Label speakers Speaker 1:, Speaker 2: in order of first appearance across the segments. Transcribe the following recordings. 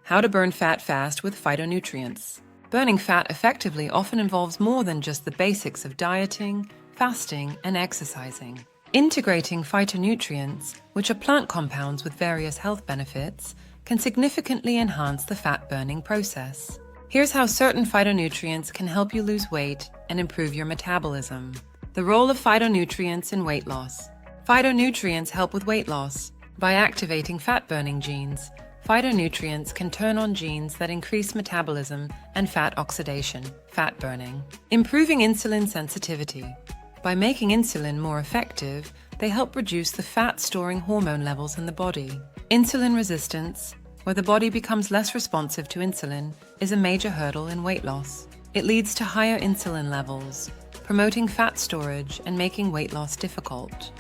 Speaker 1: How to burn fat fast with phytonutrients. Burning fat effectively often involves more than just the basics of dieting, fasting, and exercising. Integrating phytonutrients, which are plant compounds with various health benefits, can significantly enhance the fat-burning process. Here's how certain phytonutrients can help you lose weight and improve your metabolism. The role of phytonutrients in weight loss. Phytonutrients help with weight loss. By activating fat-burning genes, phytonutrients can turn on genes that increase metabolism and fat oxidation, fat burning. Improving insulin sensitivity. By making insulin more effective, they help reduce the fat-storing hormone levels in the body. Insulin resistance, where the body becomes less responsive to insulin, is a major hurdle in weight loss. It leads to higher insulin levels, promoting fat storage and making weight loss difficult.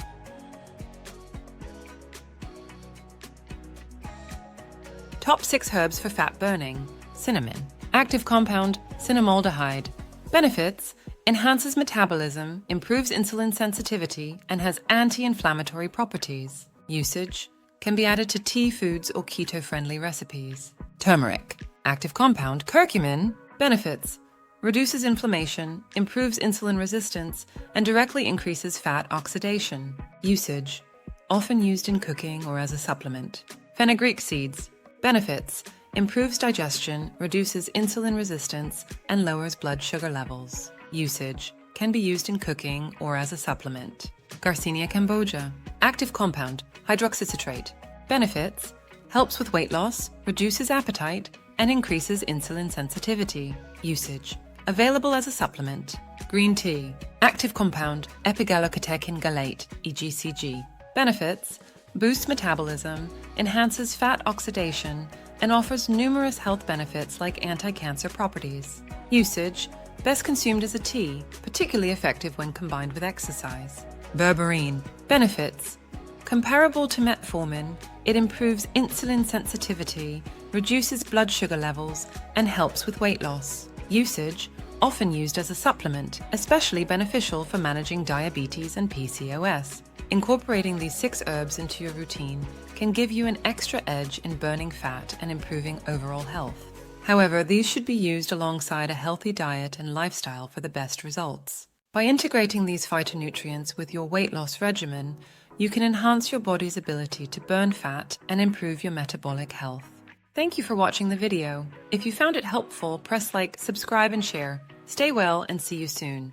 Speaker 1: Top 6 herbs for fat burning. Cinnamon. Active compound, cinnamaldehyde. Benefits: enhances metabolism, improves insulin sensitivity, and has anti-inflammatory properties. Usage: can be added to tea, foods, or keto-friendly recipes. Turmeric. Active compound, curcumin. Benefits: reduces inflammation, improves insulin resistance, and directly increases fat oxidation. Usage: often used in cooking or as a supplement. Fenugreek seeds. Benefits: improves digestion, reduces insulin resistance, and lowers blood sugar levels. Usage: can be used in cooking or as a supplement. Garcinia cambogia. Active compound, hydroxycitrate. Benefits: helps with weight loss, reduces appetite, and increases insulin sensitivity. Usage: available as a supplement. Green tea. Active compound, epigallocatechin gallate, EGCG. Benefits: boosts metabolism, enhances fat oxidation, and offers numerous health benefits like anti-cancer properties. Usage: best consumed as a tea, particularly effective when combined with exercise. Berberine. Benefits: comparable to metformin, it improves insulin sensitivity, reduces blood sugar levels, and helps with weight loss. Usage: often used as a supplement, especially beneficial for managing diabetes and PCOS. Incorporating these 6 herbs into your routine can give you an extra edge in burning fat and improving overall health. However, these should be used alongside a healthy diet and lifestyle for the best results. By integrating these phytonutrients with your weight loss regimen, you can enhance your body's ability to burn fat and improve your metabolic health. Thank you for watching the video. If you found it helpful, press like, subscribe, and share. Stay well and see you soon.